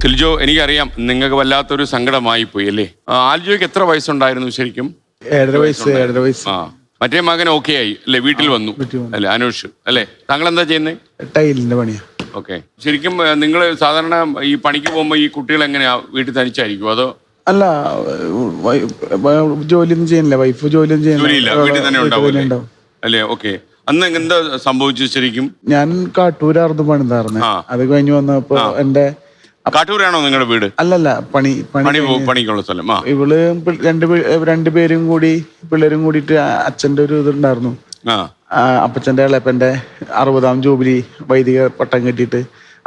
സിൽജോ, എനിക്കറിയാം നിങ്ങൾക്ക് വല്ലാത്തൊരു സങ്കടമായി പോയി അല്ലേ? ആൽജോയ്ക്ക് എത്ര വയസ്സുണ്ടായിരുന്നു ശരിക്കും? 7.5 ആ, മറ്റേ മകൻ ഓക്കെ ആയി അല്ലേ? വീട്ടിൽ വന്നു അല്ലേ? അനൂഷ് അല്ലേ? താങ്കൾ എന്താ ചെയ്യുന്നത്? ടൈലിന്റെ പണിയാ. ഓക്കെ. ശരിക്കും നിങ്ങൾ സാധാരണ ഈ പണിക്ക് പോകുമ്പോൾ ഈ കുട്ടികൾ എങ്ങനെയാ വീട്ടിൽ തനിച്ചായിരിക്കും അതോ? അല്ല, ജോലിയൊന്നും ചെയ്യുന്നില്ല, വൈഫ് ജോലിയൊന്നും ജോലിയില്ല, വീട്ടിൽ തന്നെ ഉണ്ടാവും ഉണ്ടാവും. അല്ലേ? ഓക്കെ. അന്ന് എന്താ സംഭവിച്ചു ശരിക്കും? ഞാൻ കാട്ടൂരായിരുന്നു പണിതാർന്നെ. അത് കഴിഞ്ഞ് വന്നപ്പോ എന്റെ കാട്ടൂരാണോ നിങ്ങളുടെ വീട്? അല്ലല്ല, പണിക്കുള്ള സ്ഥലം. ഇവള് രണ്ടുപേരും കൂടി, പിള്ളേരും കൂടിയിട്ട് അച്ഛന്റെ ഒരു ഇതുണ്ടായിരുന്നു. അപ്പച്ചന്റെ ഇളയപ്പന്റെ 60ാം ജൂബിലി വൈദിക പട്ടം കെട്ടിയിട്ട്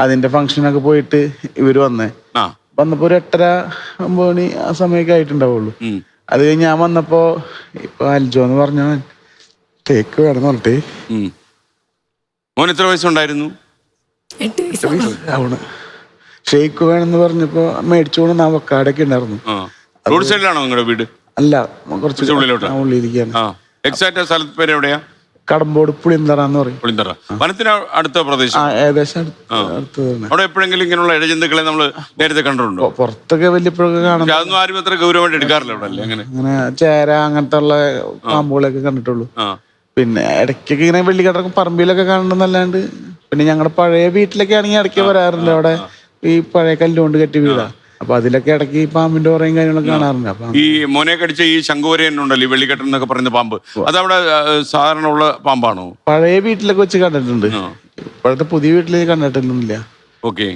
അതിന്റെ ഫംഗ്ഷനൊക്കെ പോയിട്ട് ഇവര് വന്നപ്പോ ഒരു 8:30-9 മണി ആ സമയമൊക്കെ ആയിട്ടുണ്ടാവുള്ളൂ. അത് കഴിഞ്ഞ് ഞാൻ വന്നപ്പോ ഇപ്പൊ അൽജോ എന്ന് പറഞ്ഞ കേക്ക് വേണമെന്ന് പറഞ്ഞിട്ട്. മോൻ എത്ര വയസ്സുണ്ടായിരുന്നു? 8 വയസ്സാവണ്. ഷേക്ക് വേണമെന്ന് പറഞ്ഞപ്പോ മേടിച്ചോണ്ട് അവക്കാടൊക്കെ ഉണ്ടായിരുന്നു. റോഡ് സൈഡിലാണോ നിങ്ങളുടെ വീട്? അല്ല, കുറച്ച് ഉള്ളിലിരിക്കാണ്. എക്സാക്ട് സ്ഥലത്ത് പേര് എവിടെയാ? കടമ്പോട് പുളിന്തറ എന്ന് പറയും. പുളിന്തറ വനത്തിന് അടുത്ത പ്രദേശം. ഏകദേശം അവിടെ എപ്പോഴെങ്കിലും ഇങ്ങനെയുള്ള ഇഴജന്തുക്കളെ നമ്മൾ നേരത്തെ കണ്ടിട്ടുണ്ടോ? പുറത്തൊക്കെ വല്യപ്പോഴൊക്കെ കാണാം. അതൊന്നും ആരും അത്ര ഗൗരവമായിട്ട് എടുക്കാറില്ല അവിടെ അല്ലേ? അങ്ങനെ ചേര അങ്ങനത്തെ ഉള്ള പാമ്പുകളൊക്കെ കണ്ടിട്ടുള്ളൂ. പിന്നെ ഇടയ്ക്കൊക്കെ ഇങ്ങനെ വെള്ളിക്കട പറമ്പിലൊക്കെ കാണണമെന്നല്ലാണ്ട്. പിന്നെ ഞങ്ങളുടെ പഴയ വീട്ടിലൊക്കെ ആണെങ്കിൽ ഇടയ്ക്ക് വരാറുണ്ട്. അവിടെ ഈ പഴയ കല്ലുകൊണ്ട് കെട്ടി വീടാ. അപ്പൊ അതിലൊക്കെ ഇടയ്ക്ക് ഈ പാമ്പിന്റെ കുറേയും കാര്യങ്ങളൊക്കെ കാണാറുണ്ട്. അപ്പൊ ഈ മോനെ കടിച്ച ഈ ശംഖുവരയൻ ഉണ്ടല്ലോ, ഈ വെള്ളിക്കെട്ടൻ എന്നൊക്കെ പറയുന്ന പാമ്പ്, അതവിടെ സാധാരണ ഉള്ള പാമ്പാണോ? പഴയ വീട്ടിലൊക്കെ വെച്ച് കണ്ടിട്ടുണ്ട്. ഇപ്പോഴത്തെ പുതിയ വീട്ടിലേക്ക് കണ്ടിട്ടൊന്നുമില്ല. ഓക്കെ.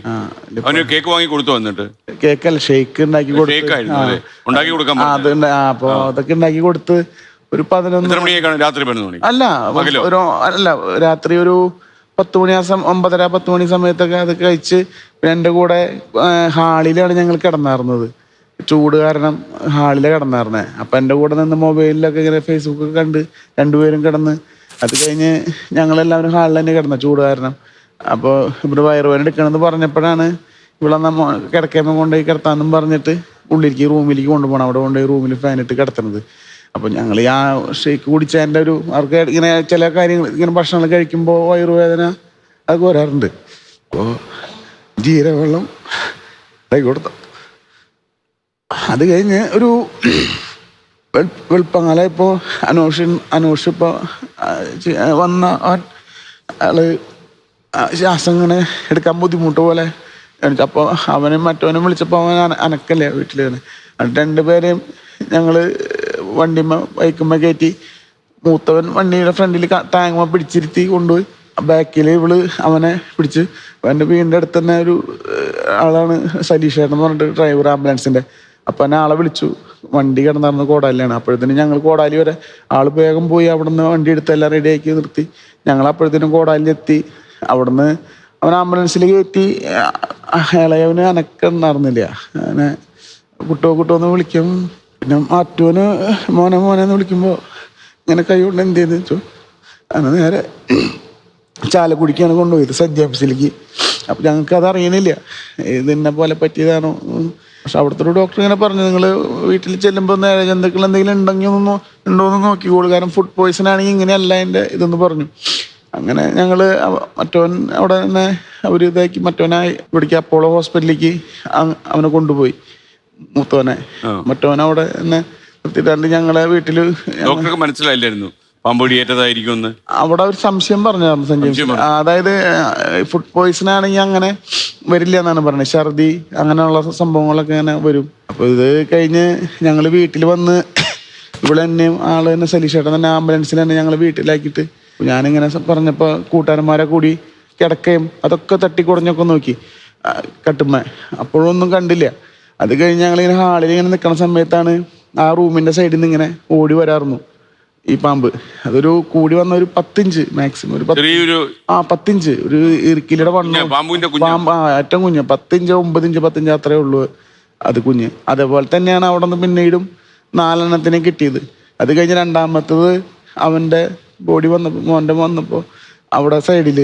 അവന് കേക്ക് വാങ്ങി കൊടുത്തു. വന്നിട്ട് കേക്കല്ല, ഷേക്ക് ഉണ്ടാക്കി കൊടുക്കാൻ. അപ്പൊ അതൊക്കെ ഉണ്ടാക്കി കൊടുത്ത് ഒരു 11 മണിയൊക്കെയാണ് രാത്രി 11 മണി? അല്ല, രാത്രി ഒരു 10 മണി, 9:30-10 മണി സമയത്തൊക്കെ അത് കഴിച്ച്. പിന്നെ എൻ്റെ കൂടെ ഹാളിലാണ് ഞങ്ങൾ കിടന്നായിരുന്നത്. ചൂട് കാരണം ഹാളിലാണ് കിടന്നായിരുന്നേ. അപ്പം എൻ്റെ കൂടെ നിന്ന് മൊബൈലിലൊക്കെ ഇങ്ങനെ ഫേസ്ബുക്കൊക്കെ കണ്ട് രണ്ടുപേരും കിടന്ന്. അത് കഴിഞ്ഞ് ഞങ്ങളെല്ലാവരും ഹാളിൽ തന്നെ കിടന്ന ചൂട് കാരണം. അപ്പോൾ ഇവിടെ വയറുവേദന എടുക്കണമെന്ന് പറഞ്ഞപ്പോഴാണ് ഇവിടെ കിടക്കുമ്പോൾ കൊണ്ടുപോയി കിടത്താമെന്നും പറഞ്ഞിട്ട് റൂമിലേക്ക് കൊണ്ടുപോകണം. അവിടെ കൊണ്ടുപോയി റൂമിൽ ഫാനിട്ട് കിടത്തുന്നത്. അപ്പോൾ ഞങ്ങൾ ആ ഷേക്ക് കുടിച്ചതിൻ്റെ അവർക്ക് ഇങ്ങനെ ചില കാര്യങ്ങൾ ഇങ്ങനെ ഭക്ഷണങ്ങൾ കഴിക്കുമ്പോൾ വയറുവേദന അതൊക്കെ വരാറുണ്ട്. അപ്പോൾ ജീരകവെള്ളം ഉണ്ടാക്കി കൊടുത്തു. അത് കഴിഞ്ഞ് ഒരു വെളുപ്പങ്ങാല ഇപ്പോൾ അനൂഷ് ഇപ്പോൾ വന്ന ആള് ശ്വാസം ഇങ്ങനെ എടുക്കാൻ ബുദ്ധിമുട്ട് പോലെ. അപ്പോൾ അവനും മറ്റവനും വിളിച്ചപ്പോൾ അവൻ അനക്കല്ലേ വീട്ടിൽ. എന്നിട്ട് രണ്ടുപേരെയും ഞങ്ങൾ ബൈക്കുമ്മ കയറ്റി. മൂത്തവൻ വണ്ടിയുടെ ഫ്രണ്ടിൽ താങ്ങുമ്മ പിടിച്ചിരുത്തി കൊണ്ടുപോയി. ബാക്കിൽ ഇവള് അവനെ പിടിച്ച്. എൻ്റെ വീടിൻ്റെ അടുത്ത് തന്നെ ഒരു ആളാണ് സലീഷേട്ടൻ എന്ന് പറഞ്ഞിട്ട്, ഡ്രൈവർ ആംബുലൻസിൻ്റെ. അപ്പം എന്നെ ആളെ വിളിച്ചു. വണ്ടി കിടന്നിരുന്ന കോടാലിയാണ്. അപ്പോഴത്തേനും ഞങ്ങൾ കോടാലി വരെ ആള് വേഗം പോയി. അവിടെ നിന്ന് വണ്ടി എടുത്ത് എല്ലാം റെഡിയാക്കി നിർത്തി. ഞങ്ങൾ അപ്പോഴത്തേനും കോടാലിലെത്തി. അവിടുന്ന് അവൻ ആംബുലൻസിൽ കയറ്റി. ഇളയവന് അനക്കുണ്ടായിരുന്നില്ല. അങ്ങനെ കുട്ടോന്ന് വിളിക്കും. പിന്നെ മാറ്റുവന് മോനെന്ന് വിളിക്കുമ്പോൾ ഇങ്ങനെ കൈ കൊണ്ട് എന്ത് ചെയ്തെന്ന് വെച്ചു. അങ്ങനെ നേരെ ചാലക്കുടിക്കാണ് കൊണ്ടുപോയത്, സജ്ജ ഓഫീസിലേക്ക്. അപ്പം ഞങ്ങൾക്ക് അത് അറിയണില്ല ഇതിനെ പോലെ പറ്റിയതാണോ. പക്ഷെ അവിടുത്തെ ഒരു ഡോക്ടർ ഇങ്ങനെ പറഞ്ഞു, നിങ്ങൾ വീട്ടിൽ ചെല്ലുമ്പോൾ ജന്തുക്കൾ എന്തെങ്കിലും ഉണ്ടോയെന്ന് നോക്കിക്കോളൂ, കാരണം ഫുഡ് പോയ്സൺ ആണെങ്കിൽ ഇങ്ങനെയല്ല അതിൻ്റെ ഇതെന്ന് പറഞ്ഞു. അങ്ങനെ ഞങ്ങൾ മറ്റവൻ അവിടെ തന്നെ അവർ ഇതാക്കി മറ്റവനായി ഇവിടേക്ക് അപ്പോളോ ഹോസ്പിറ്റലിലേക്ക് അവനെ കൊണ്ടുപോയി. മൂത്തവനെ മറ്റവൻ അവിടെ തന്നെ നിർത്തിയിട്ടാണ്ട് ഞങ്ങളെ വീട്ടില്. ഡോക്ടർക്ക് മനസ്സിലായില്ലായിരുന്നു പാമ്പൊടിയേറ്റതായിരിക്കും? അവിടെ ഒരു സംശയം പറഞ്ഞായിരുന്നു സഞ്ജയ്. അതായത് ഫുഡ് പോയ്സൺ ആണെങ്കിൽ അങ്ങനെ വരില്ല എന്നാണ് പറഞ്ഞത്. ഛർദി അങ്ങനെയുള്ള സംഭവങ്ങളൊക്കെ അങ്ങനെ വരും. അപ്പൊ ഇത് കഴിഞ്ഞ് ഞങ്ങൾ വീട്ടിൽ വന്ന് ഇവിടെ തന്നെയും ആള് തന്നെ സലീഷേട്ടൻ തന്നെ ആംബുലൻസിൽ തന്നെ ഞങ്ങൾ വീട്ടിലാക്കിയിട്ട്. ഞാനിങ്ങനെ പറഞ്ഞപ്പോൾ കൂട്ടുകാരന്മാരെ കൂടി കിടക്കയും അതൊക്കെ തട്ടിക്കുടഞ്ഞൊക്കെ നോക്കി കട്ടുമ്മ. അപ്പോഴൊന്നും കണ്ടില്ല. അത് കഴിഞ്ഞ് ഞങ്ങളിങ്ങനെ ഹാളിൽ ഇങ്ങനെ നിൽക്കുന്ന സമയത്താണ് ആ റൂമിൻ്റെ സൈഡിൽ നിന്ന് ഇങ്ങനെ ഓടി വരാറുന്നു ഈ പാമ്പ്. അതൊരു കൂടി വന്ന ഒരു 10 ഇഞ്ച് മാക്സിമം, ഒരു 10 ഇഞ്ച് ഒരു ഇറുക്കിലിയുടെ വണ്ണം പാമ്പ്. ഏറ്റവും കുഞ്ഞ് 10 ഇഞ്ച് 9 ഇഞ്ച് 10 ഇഞ്ച് അത്രേ ഉള്ളൂ അത് കുഞ്ഞ്. അതേപോലെ തന്നെയാണ് അവിടെ നിന്ന് പിന്നീടും 4 എണ്ണത്തിനെ കിട്ടിയത്. അത് കഴിഞ്ഞ് രണ്ടാമത്തത് അവൻ്റെ ബോഡി മോൻ്റെ വന്നപ്പോൾ അവിടെ സൈഡിൽ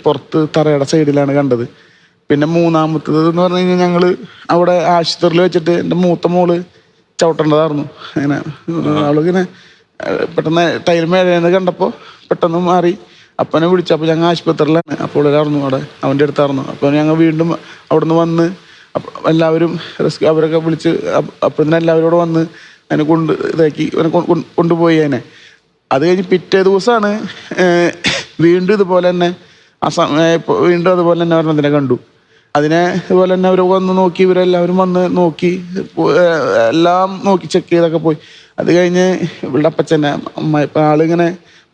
പുറത്ത് തറയുടെ സൈഡിലാണ് കണ്ടത്. പിന്നെ മൂന്നാമത്തത് എന്ന് പറഞ്ഞു കഴിഞ്ഞാൽ ഞങ്ങൾ അവിടെ ആശുപത്രിയിൽ വെച്ചിട്ട് എൻ്റെ മൂത്ത മോള് ചവിട്ടേണ്ടതായിരുന്നു. അങ്ങനെ ആളിങ്ങനെ പെട്ടെന്ന് ടൈൽ മേഴയെന്ന് കണ്ടപ്പോൾ പെട്ടെന്ന് മാറി അപ്പനെ വിളിച്ചു. അപ്പോൾ ഞങ്ങൾ ആശുപത്രിയിലാണ്. അപ്പോൾ ഒരായിരുന്നു അവിടെ അവൻ്റെ അടുത്തായിരുന്നു. അപ്പോൾ ഞങ്ങൾ വീണ്ടും അവിടെ നിന്ന് വന്ന് എല്ലാവരും റെസ്ക്യൂ അവരൊക്കെ വിളിച്ച് അപ്പം തന്നെ എല്ലാവരോടും വന്ന് അതിനെ ഇതാക്കി അവനെ കൊണ്ടുപോയി അതിനെ. അത് കഴിഞ്ഞ് പിറ്റേ ദിവസമാണ് വീണ്ടും ഇതുപോലെ തന്നെ വീണ്ടും അതുപോലെ തന്നെ ഒരെണ്ണത്തിനെ കണ്ടു. അതിനെ ഇതുപോലെ തന്നെ അവർ വന്ന് നോക്കി, ഇവരെല്ലാവരും വന്ന് നോക്കി, എല്ലാം നോക്കി ചെക്ക് ചെയ്തൊക്കെ പോയി. അത് കഴിഞ്ഞ് ഇവളുടെ അപ്പച്ചനെ ആളിങ്ങനെ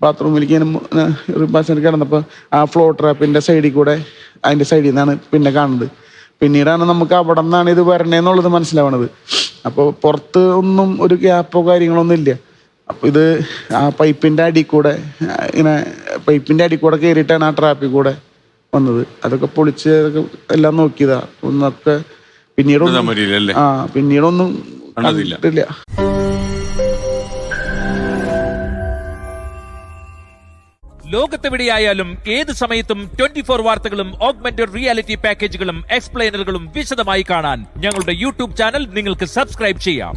ബാത്റൂമിലേക്ക് ഇങ്ങനെ കിടന്നപ്പോൾ ആ ഫ്ലോ ട്രാപ്പിൻ്റെ സൈഡിൽ കൂടെ അതിൻ്റെ സൈഡിൽ നിന്നാണ് പിന്നെ കാണുന്നത്. പിന്നീടാണ് നമുക്ക് അവിടെ നിന്നാണ് ഇത് വരണേന്നുള്ളത് മനസ്സിലാവണത്. അപ്പോൾ പുറത്ത് ഒന്നും ഒരു ഗ്യാപ്പോ കാര്യങ്ങളൊന്നും ഇല്ല. അപ്പോൾ ഇത് ആ പൈപ്പിൻ്റെ അടിയിൽ കൂടെ ഇങ്ങനെ പൈപ്പിൻ്റെ അടിയിൽ കൂടെ കയറിയിട്ടാണ് ആ ട്രാപ്പിൽ കൂടെ വന്നത്. അതൊക്കെ പൊളിച്ച് അതൊക്കെ എല്ലാം നോക്കിയതാ. ഒന്നൊക്കെ പിന്നീടൊന്നും കണ്ടിട്ടില്ല. ലോകത്തെവിടെയായാലും ഏത് സമയത്തും 24 വാർത്തകളും ഓഗ്മെന്റഡ് റിയാലിറ്റി പാക്കേജുകളും എക്സ്പ്ലെയിനറുകളും വിശദമായി കാണാൻ ഞങ്ങളുടെ യൂട്യൂബ് ചാനൽ നിങ്ങൾക്ക് സബ്സ്ക്രൈബ് ചെയ്യാം.